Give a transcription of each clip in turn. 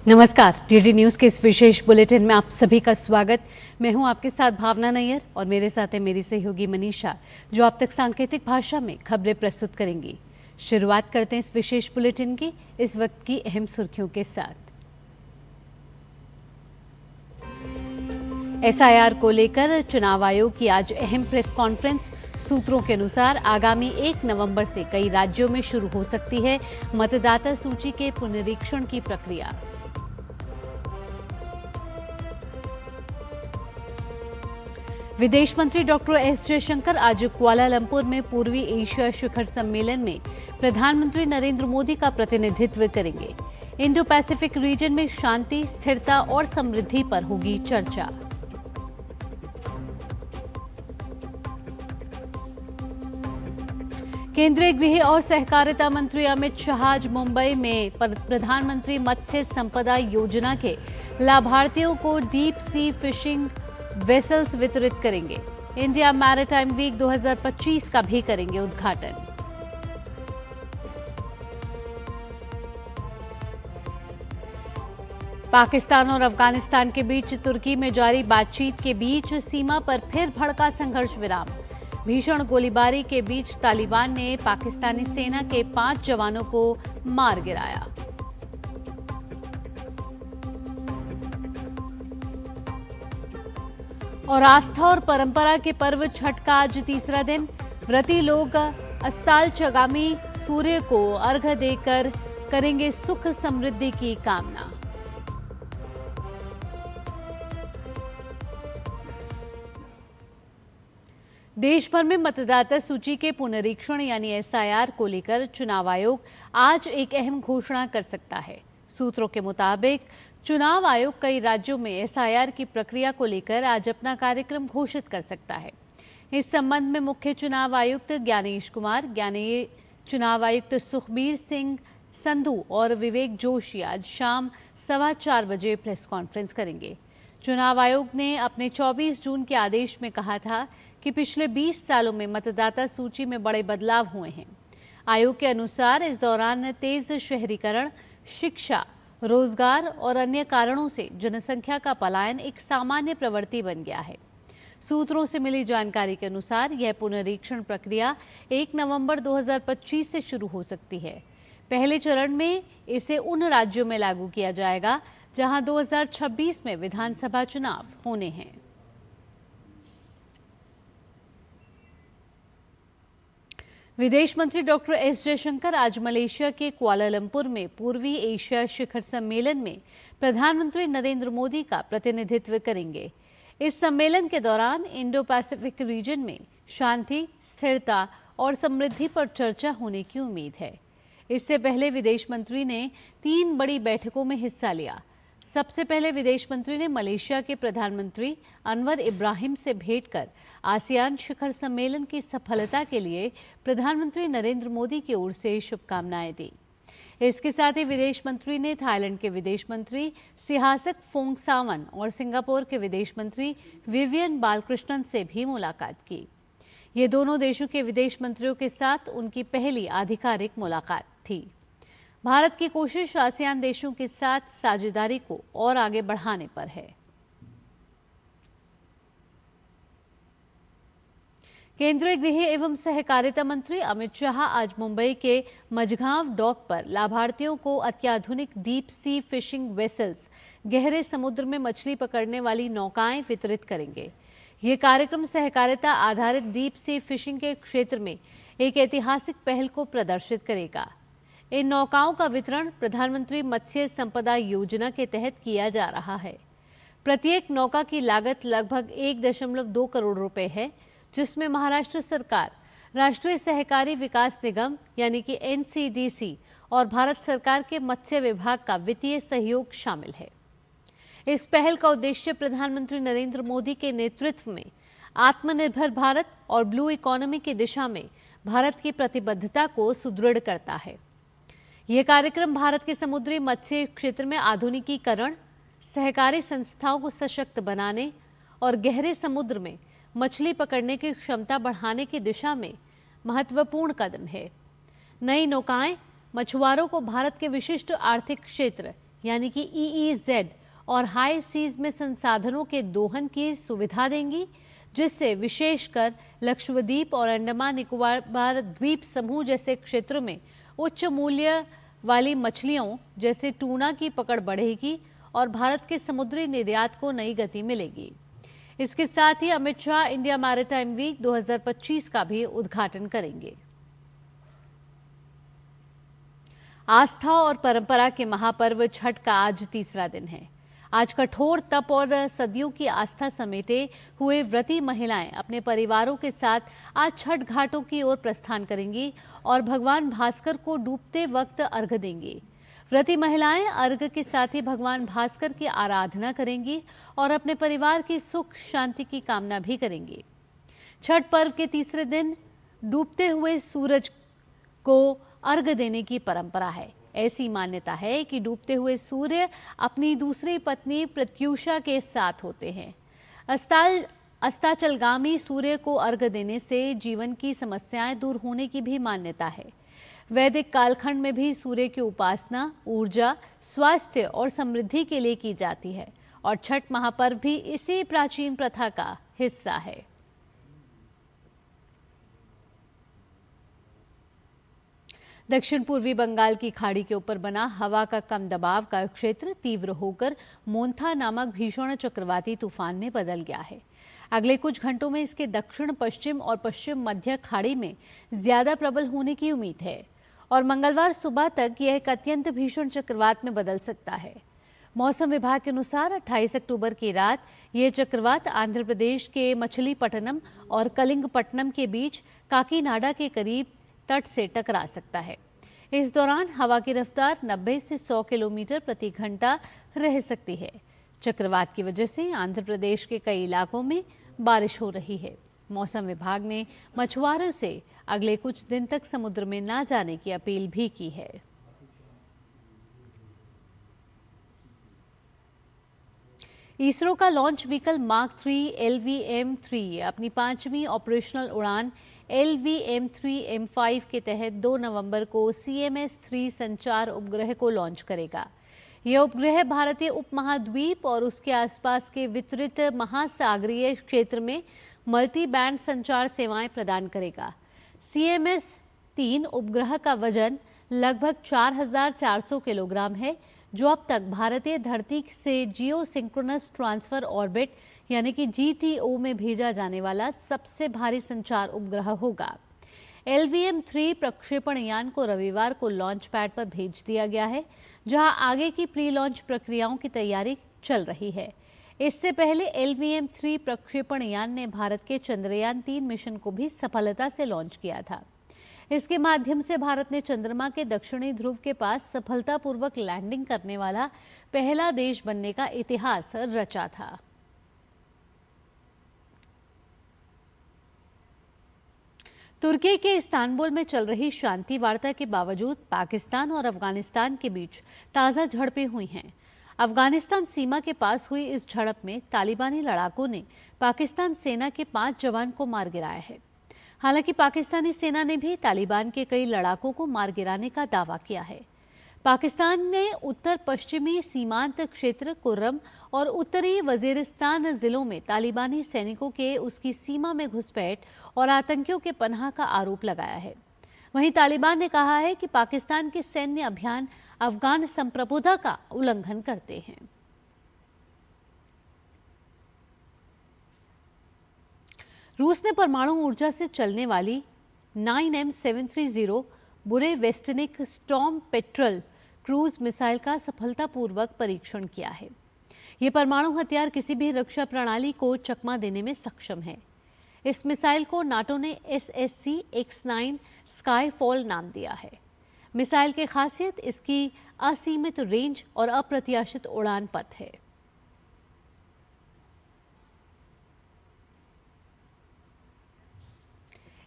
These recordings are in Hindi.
नमस्कार, डीडी न्यूज के इस विशेष बुलेटिन में आप सभी का स्वागत। मैं हूं आपके साथ भावना नैयर और मेरे साथ है मेरी सहयोगी मनीषा, जो आप तक सांकेतिक भाषा में खबरें प्रस्तुत करेंगी। शुरुआत करते हैं इस विशेष बुलेटिन की इस वक्त की अहम सुर्खियों के साथ। एसआईआर को लेकर चुनाव आयोग की आज अहम प्रेस कॉन्फ्रेंस। सूत्रों के अनुसार आगामी 1 नवंबर से कई राज्यों में शुरू हो सकती है मतदाता सूची के पुनरीक्षण की प्रक्रिया। विदेश मंत्री डॉक्टर एस जयशंकर आज कुआलालंपुर में पूर्वी एशिया शिखर सम्मेलन में प्रधानमंत्री नरेंद्र मोदी का प्रतिनिधित्व करेंगे। इंडो पैसिफिक रीजन में शांति, स्थिरता और समृद्धि पर होगी चर्चा। केंद्रीय गृह और सहकारिता मंत्री अमित शाह आज मुंबई में प्रधानमंत्री मत्स्य संपदा योजना के लाभार्थियों को डीप सी फिशिंग वेसल्स वितरित करेंगे। इंडिया मैरीटाइम वीक 2025 का भी करेंगे उद्घाटन। पाकिस्तान और अफगानिस्तान के बीच तुर्की में जारी बातचीत के बीच सीमा पर फिर भड़का संघर्ष विराम। भीषण गोलीबारी के बीच तालिबान ने पाकिस्तानी सेना के 5 जवानों को मार गिराया। और आस्था और परंपरा के पर्व छठ का आज तीसरा दिन। व्रती लोग अस्तालचगामी सूर्य को अर्घ्य देकर करेंगे सुख समृद्धि की कामना। देश भर में मतदाता सूची के पुनरीक्षण यानी एसआईआर को लेकर चुनाव आयोग आज एक अहम घोषणा कर सकता है। सूत्रों के मुताबिक चुनाव आयोग कई राज्यों में एसआईआर की प्रक्रिया को लेकर आज अपना कार्यक्रम घोषित कर सकता है। इस संबंध में मुख्य चुनाव आयुक्त ज्ञानेश कुमार, चुनाव आयुक्त सुखबीर सिंह संधू और विवेक जोशी आज शाम 4:15 बजे प्रेस कॉन्फ्रेंस करेंगे। चुनाव आयोग ने अपने 24 जून के आदेश में कहा था कि पिछले 20 सालों में मतदाता सूची में बड़े बदलाव हुए हैं। आयोग के अनुसार इस दौरान तेज शहरीकरण, शिक्षा, रोजगार और अन्य कारणों से जनसंख्या का पलायन एक सामान्य प्रवृत्ति बन गया है। सूत्रों से मिली जानकारी के अनुसार यह पुनरीक्षण प्रक्रिया 1 नवंबर 2025 से शुरू हो सकती है। पहले चरण में इसे उन राज्यों में लागू किया जाएगा जहां 2026 में विधानसभा चुनाव होने हैं। विदेश मंत्री डॉक्टर एस जयशंकर आज मलेशिया के कुआलालंपुर में पूर्वी एशिया शिखर सम्मेलन में प्रधानमंत्री नरेंद्र मोदी का प्रतिनिधित्व करेंगे। इस सम्मेलन के दौरान इंडो पैसिफिक रीजन में शांति, स्थिरता और समृद्धि पर चर्चा होने की उम्मीद है। इससे पहले विदेश मंत्री ने 3 बड़ी बैठकों में हिस्सा लिया। सबसे पहले विदेश मंत्री ने मलेशिया के प्रधानमंत्री अनवर इब्राहिम से भेंट कर आसियान शिखर सम्मेलन की सफलता के लिए प्रधानमंत्री नरेंद्र मोदी की ओर से शुभकामनाएं दी। इसके साथ ही विदेश मंत्री ने थाईलैंड के विदेश मंत्री सिहासक फोंगसावन और सिंगापुर के विदेश मंत्री विवियन बालकृष्णन से भी मुलाकात की। ये दोनों देशों के विदेश मंत्रियों के साथ उनकी पहली आधिकारिक मुलाकात थी। भारत की कोशिश आसियान देशों के साथ साझेदारी को और आगे बढ़ाने पर है। केंद्रीय गृह एवं सहकारिता मंत्री अमित शाह आज मुंबई के मझगांव डॉक पर लाभार्थियों को अत्याधुनिक डीप सी फिशिंग वेसल्स, गहरे समुद्र में मछली पकड़ने वाली नौकाएं वितरित करेंगे। ये कार्यक्रम सहकारिता आधारित डीप सी फिशिंग के क्षेत्र में एक ऐतिहासिक पहल को प्रदर्शित करेगा। इन नौकाओं का वितरण प्रधानमंत्री मत्स्य संपदा योजना के तहत किया जा रहा है। प्रत्येक नौका की लागत लगभग 1.2 करोड़ रुपए है, जिसमें महाराष्ट्र सरकार, राष्ट्रीय सहकारी विकास निगम यानी कि एनसीडीसी और भारत सरकार के मत्स्य विभाग का वित्तीय सहयोग शामिल है। इस पहल का उद्देश्य प्रधानमंत्री नरेंद्र मोदी के नेतृत्व में आत्मनिर्भर भारत और ब्लू इकोनॉमी की दिशा में भारत की प्रतिबद्धता को सुदृढ़ करता है। यह कार्यक्रम भारत के समुद्री मत्स्य क्षेत्र में आधुनिकीकरण, सहकारी संस्थाओं को सशक्त बनाने और गहरे समुद्र में मछली पकड़ने की क्षमता बढ़ाने की दिशा में महत्वपूर्ण कदम है। नई नौकाएं मछुआरों को भारत के विशिष्ट आर्थिक क्षेत्र यानी कि EEZ और हाई सीज में संसाधनों के दोहन की सुविधा देंगी, जिससे विशेषकर लक्षद्वीप और अंडमान निकोबार द्वीप समूह जैसे क्षेत्रों में उच्च मूल्य वाली मछलियों जैसे टूना की पकड़ बढ़ेगी और भारत के समुद्री निर्यात को नई गति मिलेगी। इसके साथ ही Amit Shah India maritime week 2025 का भी उद्घाटन करेंगे। आस्था और परंपरा के महापर्व छठ का आज तीसरा दिन है। आज कठोर तप और सदियों की आस्था समेटे हुए व्रती महिलाएं अपने परिवारों के साथ आज छठ घाटों की ओर प्रस्थान करेंगी और भगवान भास्कर को डूबते वक्त अर्घ्य देंगी। व्रती महिलाएं अर्घ्य के साथ ही भगवान भास्कर की आराधना करेंगी और अपने परिवार की सुख शांति की कामना भी करेंगी। छठ पर्व के तीसरे दिन डूबते हुए सूरज को अर्घ्य देने की परंपरा है। ऐसी मान्यता है कि डूबते हुए सूर्य अपनी दूसरी पत्नी प्रत्यूषा के साथ होते हैं। अस्ताचलगामी सूर्य को अर्घ्य देने से जीवन की समस्याएं दूर होने की भी मान्यता है। वैदिक कालखंड में भी सूर्य की उपासना ऊर्जा, स्वास्थ्य और समृद्धि के लिए की जाती है और छठ महापर्व भी इसी प्राचीन प्रथा का हिस्सा है। दक्षिण पूर्वी बंगाल की खाड़ी के ऊपर बना हवा का कम दबाव का क्षेत्र तीव्र होकर मोन्था नामक भीषण चक्रवाती तूफान में बदल गया है। अगले कुछ घंटों में इसके दक्षिण पश्चिम और पश्चिम मध्य खाड़ी में ज्यादा प्रबल होने की उम्मीद है और मंगलवार सुबह तक यह एक अत्यंत भीषण चक्रवात में बदल सकता है। मौसम विभाग के अनुसार 28 अक्टूबर की रात यह चक्रवात आंध्र प्रदेश के मछलीपट्टनम और कलिंगपट्टनम के बीच काकीनाडा के करीब तट से टकरा सकता है। इस दौरान हवा की रफ्तार 90 से 100 किलोमीटर प्रति घंटा रह सकती है। चक्रवात की वजह से आंध्र प्रदेश के कई इलाकों में बारिश हो रही है। मौसम विभाग ने मछुआरों से अगले कुछ दिन तक समुद्र में ना जाने की अपील भी की है। इसरो का लॉन्च व्हीकल मार्क 3 LVM-3 अपनी 5वीं ऑपरेशनल उड़ान LVM-3M5 के तहत 2 नवंबर को CMS-3 संचार उपग्रह को लॉन्च करेगा। यह उपग्रह भारतीय उपमहाद्वीप और उसके आसपास के वितरित महासागरीय क्षेत्र में मल्टी बैंड संचार सेवाएं प्रदान करेगा। CMS-3 उपग्रह का वजन लगभग 4400 किलोग्राम है, जो अब तक भारतीय धरती से जियो सिंक्रोनस ट्रांसफर ऑर्बिट यानी कि GTO में भेजा जाने वाला सबसे भारी संचार उपग्रह होगा। LVM-3 प्रक्षेपण यान को रविवार को लॉन्च पैड पर भेज दिया गया है, जहां आगे की प्री लॉन्च प्रक्रियाओं की तैयारी चल रही है। इससे पहले LVM-3 प्रक्षेपण यान ने भारत के चंद्रयान 3 मिशन को भी सफलता से लॉन्च किया था। इसके माध्यम से भारत ने चंद्रमा के दक्षिणी ध्रुव के पास सफलतापूर्वक लैंडिंग करने वाला पहला देश बनने का इतिहास रचा था। तुर्की के इस्तांबुल में चल रही शांति वार्ता के बावजूद पाकिस्तान और अफगानिस्तान के बीच ताज़ा झड़पें हुई हैं। अफगानिस्तान सीमा के पास हुई इस झड़प में तालिबानी लड़ाकों ने पाकिस्तान सेना के 5 जवान को मार गिराया है। हालांकि पाकिस्तानी सेना ने भी तालिबान के कई लड़ाकों को मार गिराने का दावा किया है। पाकिस्तान ने उत्तर पश्चिमी सीमांत क्षेत्र कुर्रम और उत्तरी वजीरिस्तान जिलों में तालिबानी सैनिकों के उसकी सीमा में घुसपैठ और आतंकियों के पनाह का आरोप लगाया है। वहीं तालिबान ने कहा है कि पाकिस्तान के सैन्य अभियान अफगान संप्रभुता का उल्लंघन करते हैं। रूस ने परमाणु ऊर्जा से चलने वाली 9M730 बुरे वेस्टनिक स्टॉर्म पेट्रल क्रूज मिसाइल का सफलतापूर्वक परीक्षण किया है। ये परमाणु हथियार किसी भी रक्षा प्रणाली को चकमा देने में सक्षम है। इस मिसाइल को नाटो ने SSC-X9 स्काईफॉल नाम दिया है। मिसाइल की खासियत इसकी असीमित रेंज और अप्रत्याशित उड़ान पथ है।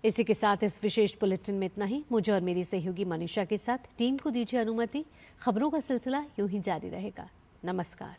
इसी के साथ इस विशेष बुलेटिन में इतना ही। मुझे और मेरी सहयोगी मनीषा के साथ टीम को दीजिए अनुमति। खबरों का सिलसिला यूं ही जारी रहेगा। नमस्कार।